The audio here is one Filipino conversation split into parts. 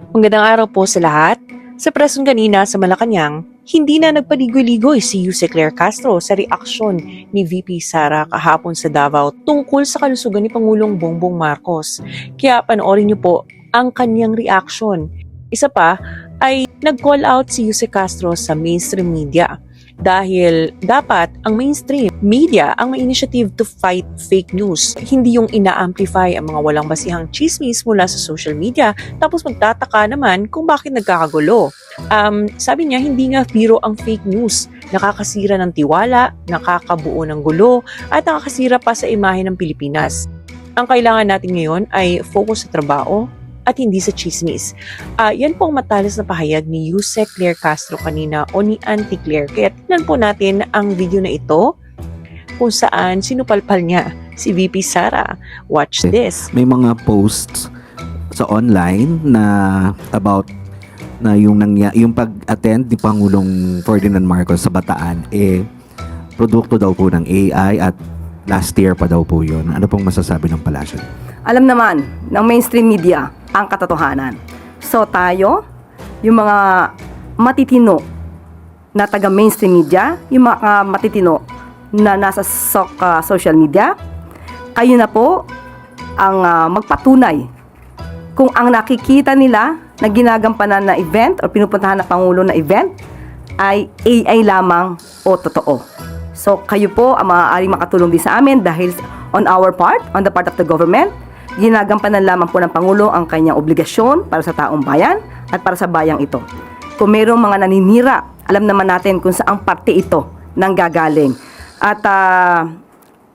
Magandang araw po sa lahat. Sa presong kanina sa Malacanang, hindi na nagpaligoy-ligoy si Yuse Claire Castro sa reaksyon ni VP Sara kahapon sa Davao tungkol sa kalusugan ni Pangulong Bongbong Marcos. Kaya panoorin niyo po ang kanyang reaksyon. Isa pa ay nag-call out si Yuse Castro sa mainstream media dahil dapat ang mainstream media ang may initiative to fight fake news. Hindi yung ina-amplify ang mga walang basihang chismis mula sa social media tapos magtataka naman kung bakit nagkakagulo. Sabi niya hindi nga biro ang fake news. Nakakasira ng tiwala, nakakabuo ng gulo at nakakasira pa sa imahe ng Pilipinas. Ang kailangan natin ngayon ay focus sa trabaho at hindi sa chismis. Yan po ang matalas na pahayag ni Yuse Claire Castro kanina o ni Auntie Claire. Kaya tingnan po natin ang video na ito kung saan sinupalpal niya si VP Sara. Watch this. May mga posts sa online na about na yung pag-attend ni Pangulong Ferdinand Marcos sa Bataan produkto daw po ng AI at last year pa daw po yun. Ano pong masasabi ng palasyo? Alam naman ng mainstream media ang katotohanan. So tayo, yung mga matitino na taga mainstream media, yung mga matitino na nasa social media, kayo na po ang magpatunay kung ang nakikita nila na ginagampanan na event o pinupuntahan na Pangulo na event ay AI lamang o totoo. So kayo po ang maaaring makatulong din sa amin dahil on our part, on the part of the government, ginagampanan lamang po ng Pangulo ang kanyang obligasyon para sa taong bayan at para sa bayang ito. Kung mayroong mga naninira, alam naman natin kung saang parte ito nanggagaling. At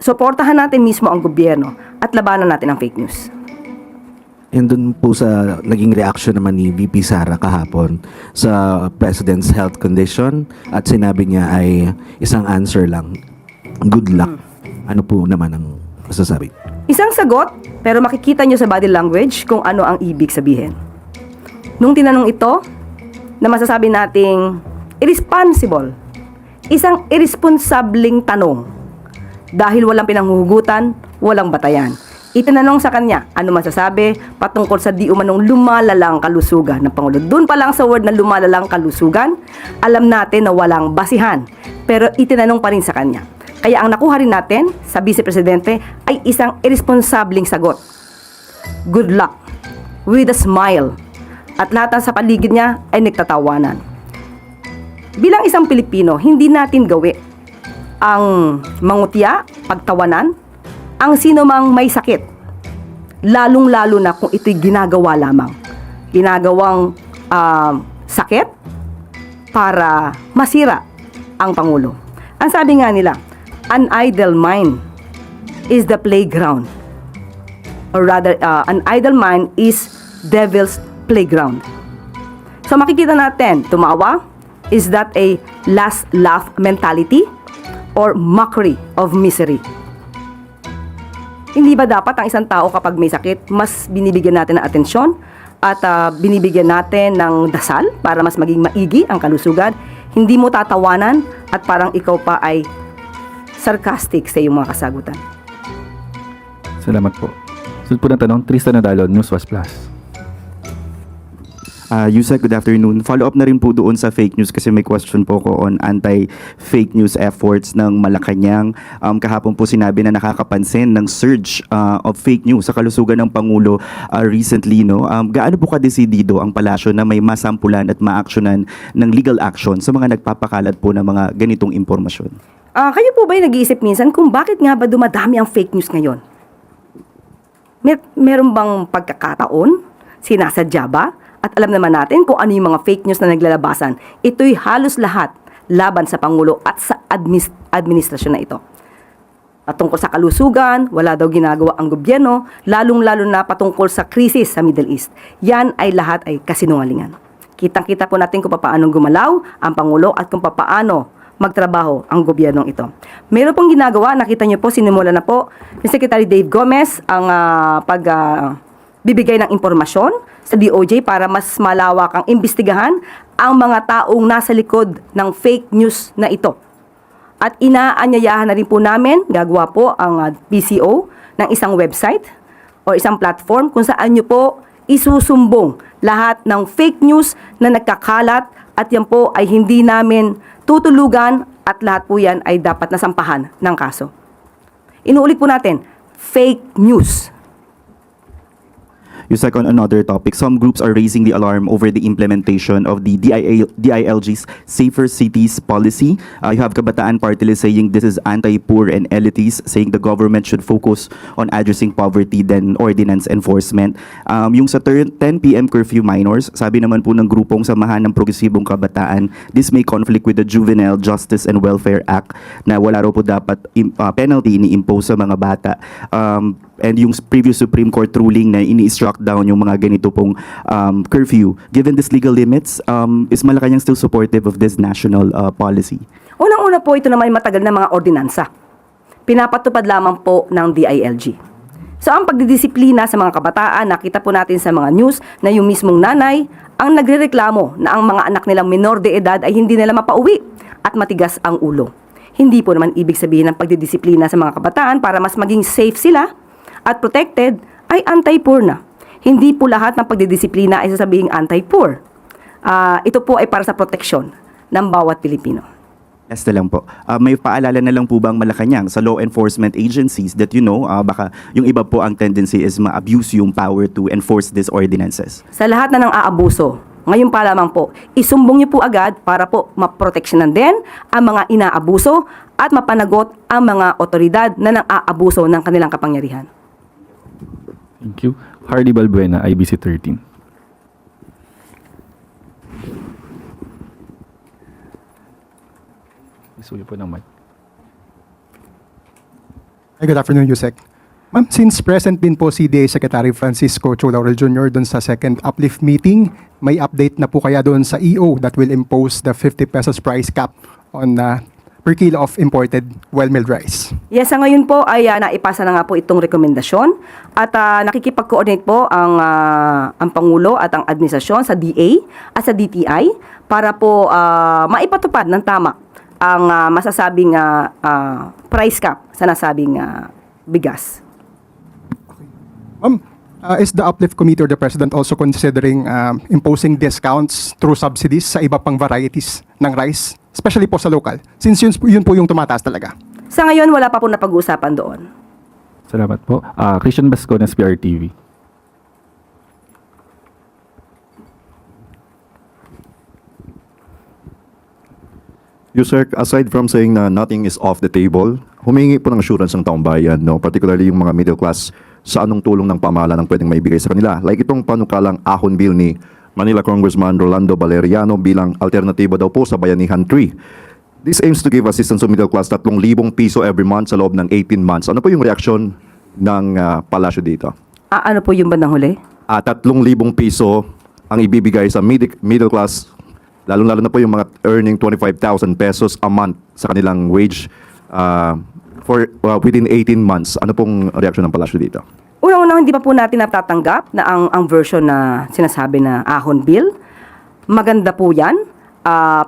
suportahan natin mismo ang gobyerno at labanan natin ang fake news. And dun po sa naging reaction naman ni VP Sara kahapon sa President's health condition at sinabi niya ay isang answer lang, good luck. Ano po naman ang masasabi? Isang sagot, pero makikita nyo sa body language kung ano ang ibig sabihin. Nung tinanong ito, na masasabi nating irresponsible, isang irresponsabling tanong dahil walang pinanghuhugutan, walang batayan. Itinanong sa kanya, ano masasabi patungkol sa di umanong lumalalang kalusugan ng Pangulo. Doon pa lang sa word na lumalalang kalusugan, alam natin na walang basihan. Pero itinanong pa rin sa kanya. Kaya ang nakuha rin natin sa Vice Presidente ay isang irresponsableng sagot. Good luck, with a smile. At lahat ng sa paligid niya ay nagtatawanan. Bilang isang Pilipino, hindi natin gawi ang mangutya, pagtawanan, ang sino mang may sakit. Lalong-lalo na kung ito'y ginagawa lamang. Ginagawang sakit para masira ang Pangulo. Ang sabi nga nila, an idle mind is the playground. Or rather, an idle mind is devil's playground. So makikita natin, tumawa, is that a last laugh mentality or mockery of misery? Hindi ba dapat ang isang tao kapag may sakit, mas binibigyan natin ng atensyon at binibigyan natin ng dasal para mas maging maigi ang kalusugan? Hindi mo tatawanan at parang ikaw pa ay sarcastic sa iyong mga kasagutan. Salamat po. Sunod po ng tanong, Tristan Nadalo, Newswas Plus. Yusek, good afternoon. Follow-up na rin po doon sa fake news kasi may question po ko on anti-fake news efforts ng Malacanang. Kahapon po sinabi na nakakapansin ng surge of fake news sa kalusugan ng Pangulo recently. No? Gaano po kadesidido ang palasyo na may masampulan at maaksyonan ng legal action sa mga nagpapakalat po ng mga ganitong impormasyon? Kayo po ba'y nag-iisip minsan kung bakit nga ba dumadami ang fake news ngayon? Meron bang pagkakataon? Sinasadya ba? At alam naman natin kung ano yung mga fake news na naglalabasan. Ito'y halos lahat laban sa Pangulo at sa administrasyon na ito. At tungkol sa kalusugan, wala daw ginagawa ang gobyerno, lalong-lalo na patungkol sa krisis sa Middle East. Yan ay lahat ay kasinungalingan. Kitang-kita po natin kung paano gumalaw ang Pangulo at kung paano magtrabaho ang gobyernong ito. Meron pong ginagawa, nakita niyo po, sinimula na po ni Secretary Dave Gomez ang bibigay ng impormasyon sa DOJ para mas malawak ang imbestigahan ang mga taong nasa likod ng fake news na ito. At inaanyayahan na rin po namin, gagawa po ang PCO ng isang website o isang platform kung saan nyo po isusumbong lahat ng fake news na nagkakalat at yan po ay hindi namin tutulugan at lahat po yan ay dapat nasampahan ng kaso. Inuulit po natin, fake news. Yusek, on another topic, some groups are raising the alarm over the implementation of the DILG's Safer Cities policy. You have Kabataan Party List saying this is anti-poor and elitist, saying the government should focus on addressing poverty than ordinance enforcement. Yung sa 10 p.m. curfew minors, sabi naman po ng grupong Samahan ng Progresibong Kabataan, this may conflict with the Juvenile Justice and Welfare Act na wala raw po dapat penalty ini-impose sa mga bata. And yung previous Supreme Court ruling na ini-struck down yung mga ganito pong curfew. Given these legal limits, is Malacanang still supportive of this national policy? Unang-una po, ito naman ay matagal na mga ordinansa. Pinapatupad lamang po ng DILG. So ang pagdidisiplina sa mga kabataan, nakita po natin sa mga news na yung mismong nanay ang nagrereklamo na ang mga anak nilang minor de edad ay hindi nila mapauwi at matigas ang ulo. Hindi po naman ibig sabihin ng pagdidisiplina sa mga kabataan para mas maging safe sila at protected ay anti-poor na. Hindi po lahat ng pagdidisiplina ay sasabihing anti-poor. Ito po ay para sa proteksyon ng bawat Pilipino. Yes na lang po. May paalala na lang po bang Malacanang sa law enforcement agencies that baka yung iba po ang tendency is ma-abuse yung power to enforce these ordinances? Sa lahat na ng aabuso, ngayon pa lamang po, isumbong niyo po agad para po maproteksyonan din ang mga inaabuso at mapanagot ang mga otoridad na nang-aabuso ng kanilang kapangyarihan. Thank you. Hardy Balbuena, IBC 13. Isuyo po ng mic. Hi, good afternoon, Yusek. Ma'am, since present din po si DA Secretary Francisco Cho Laurel Jr. doon sa second uplift meeting, may update na po kaya doon sa EO that will impose the 50 pesos price cap on per kilo of imported well-milled rice? Yes, sa ngayon po ay naipasa na nga po itong rekomendasyon at nakikipag-coordinate po ang Pangulo at ang administrasyon sa DA at sa DTI para po maipatupad ng tama ang masasabing price cap sa nasabing bigas. Ma'am, is the uplift committee or the President also considering imposing discounts through subsidies sa iba pang varieties ng rice, especially po sa local, since yun po yung tumataas talaga? Sa ngayon, wala pa po napag-uusapan doon. Salamat po. Christian Bascones, PRTV. Yusek, aside from saying na nothing is off the table, humingi po ng assurance ng taong bayan, no? Particularly yung mga middle class, sa anong tulong ng pamahalaan ang pwedeng maibigay sa kanila. Like itong panukalang ahon bill ni Manila Congressman Rolando Valeriano bilang alternatibo daw po sa Bayanihan 3. This aims to give assistance to middle class 3,000 piso every month sa loob ng 18 months. Ano po yung reaksyon ng palasyo dito? Ano po yung bandang huli? 3,000 piso ang ibibigay sa middle class, lalong-lalo na po yung mga earning 25,000 pesos a month sa kanilang wage for within 18 months. Ano pong reaksyon ng palasyo dito? Unang-unang, hindi pa po natin natatanggap na ang version na sinasabi na ahon bill. Maganda po yan,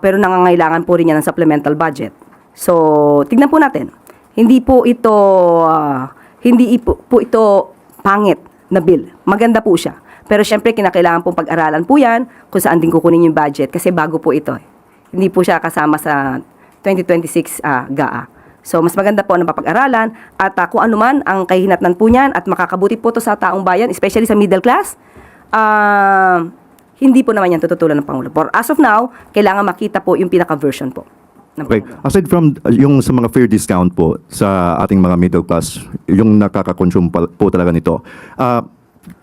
pero nangangailangan po rin yan ng supplemental budget. So, tignan po natin. Hindi po ito pangit na bill. Maganda po siya. Pero syempre, kinakailangan pong pag-aralan po yan kung saan din kukunin yung budget kasi bago po ito. Hindi po siya kasama sa 2026 GAA. So, mas maganda po na mapag-aralan at kung ano man ang kahihinatnan po niyan at makakabuti po to sa taong bayan, especially sa middle class, hindi po naman yan tututulan ng Pangulo. For as of now, kailangan makita po yung pinaka-version po. Okay. Aside from yung sa mga fair discount po sa ating mga middle class, yung nakaka-consume po talaga nito,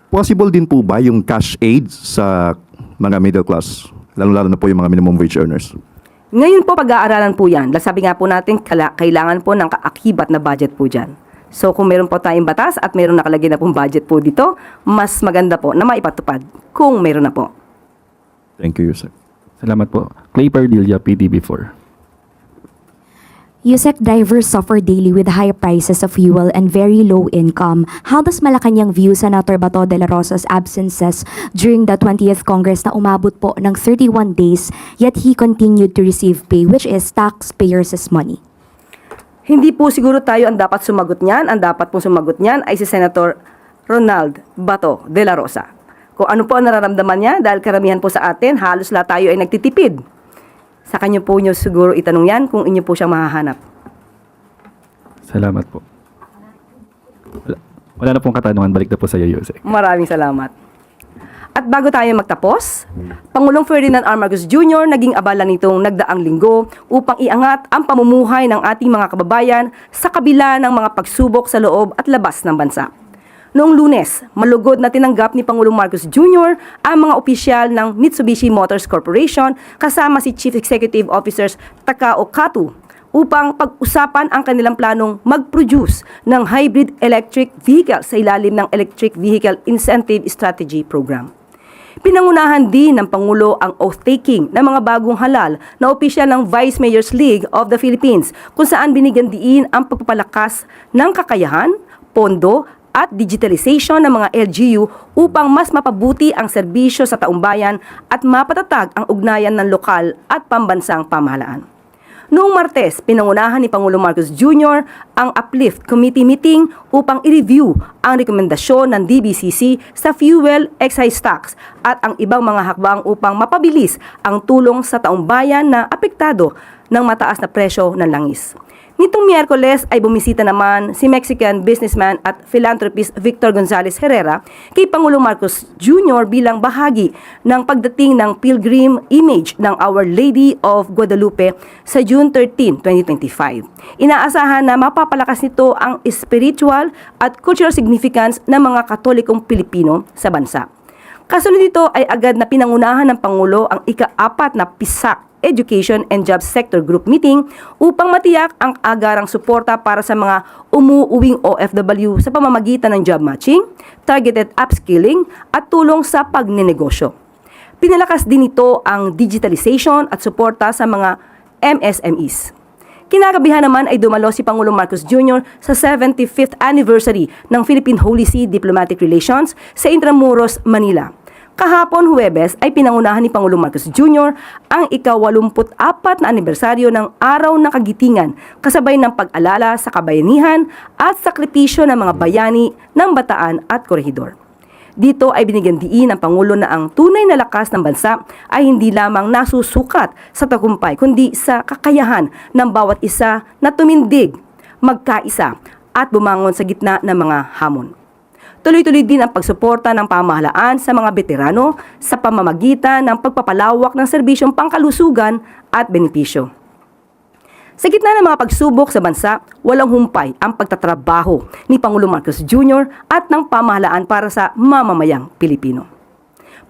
possible din po ba yung cash aid sa mga middle class, lalo-lalo na po yung mga minimum wage earners? Ngayon po, pag-aaralan po yan. Sabi nga po natin, kailangan po ng kaakibat na budget po dyan. So, kung meron po tayong batas at meron nakalagay na pong budget po dito, mas maganda po na maipatupad kung meron na po. Thank you, Yusek. Salamat po. Clay Pardilla, PTV4. Yusek, drivers suffer daily with high prices of fuel and very low income. How does Malacanang view Senator Bato de la Rosa's absences during the 20th Congress na umabot po ng 31 days yet he continued to receive pay, which is taxpayers' money? Hindi po siguro tayo ang dapat sumagot niyan. Ang dapat pong sumagot niyan ay si Senator Ronald Bato de la Rosa. kung ano po ang nararamdaman niya dahil karamihan po sa atin, halos lahat tayo ay nagtitipid. Sa kanya po niyo siguro itanong yan kung inyo po siyang mahahanap. Salamat po. Wala na pong katanungan. Balik na po sa iyo, Yusek. Maraming salamat. At bago tayo magtapos, Pangulong Ferdinand R. Marcos Jr. naging abala nitong nagdaang linggo upang iangat ang pamumuhay ng ating mga kababayan sa kabila ng mga pagsubok sa loob at labas ng bansa. Noong Lunes, malugod na tinanggap ni Pangulong Marcos Jr. ang mga opisyal ng Mitsubishi Motors Corporation kasama si Chief Executive Officers Takao Kato upang pag-usapan ang kanilang planong mag-produce ng hybrid electric vehicle sa ilalim ng Electric Vehicle Incentive Strategy Program. Pinangunahan din ng Pangulo ang oath-taking ng mga bagong halal na opisyal ng Vice Mayor's League of the Philippines kung saan binigyan diin ang pagpapalakas ng kakayahan, pondo at digitalization ng mga LGU upang mas mapabuti ang serbisyo sa taumbayan at mapatatag ang ugnayan ng lokal at pambansang pamahalaan. Noong Martes, pinangunahan ni Pangulong Marcos Jr. ang Uplift Committee meeting upang i-review ang rekomendasyon ng DBCC sa fuel excise tax at ang ibang mga hakbang upang mapabilis ang tulong sa taumbayan na apektado ng mataas na presyo ng langis. Nitong Miyerkules ay bumisita naman si Mexican businessman at philanthropist Victor Gonzalez Herrera kay Pangulong Marcos Jr. bilang bahagi ng pagdating ng pilgrim image ng Our Lady of Guadalupe sa June 13, 2025. Inaasahan na mapapalakas nito ang spiritual at cultural significance ng mga Katolikong Pilipino sa bansa. Kasunod nito ay agad na pinangunahan ng Pangulo ang ika-4 na PISAC Education and Jobs Sector Group Meeting upang matiyak ang agarang suporta para sa mga umuuwing OFW sa pamamagitan ng job matching, targeted upskilling at tulong sa pagninegosyo. Pinalakas din ito ang digitalization at suporta sa mga MSMEs. Kinagabihan naman ay dumalo si Pangulong Marcos Jr. sa 75th anniversary ng Philippine Holy See Diplomatic Relations sa Intramuros, Manila. Kahapon Huwebes ay pinangunahan ni Pangulong Marcos Jr. ang ika-84 na anibersaryo ng Araw ng Kagitingan kasabay ng pag-alala sa kabayanihan at sakripisyo ng mga bayani ng Bataan at Corregidor. Dito ay binigyan diin ng Pangulo na ang tunay na lakas ng bansa ay hindi lamang nasusukat sa tagumpay kundi sa kakayahan ng bawat isa na tumindig, magkaisa at bumangon sa gitna ng mga hamon. Tuloy-tuloy din ang pagsuporta ng pamahalaan sa mga veterano sa pamamagitan ng pagpapalawak ng serbisyong pangkalusugan at benepisyo. Sa gitna ng mga pagsubok sa bansa, walang humpay ang pagtatrabaho ni Pangulong Marcos Jr. at ng pamahalaan para sa mamamayang Pilipino.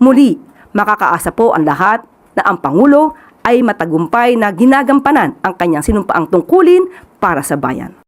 Muli, makakaasa po ang lahat na ang Pangulo ay matagumpay na ginagampanan ang kanyang sinumpaang tungkulin para sa bayan.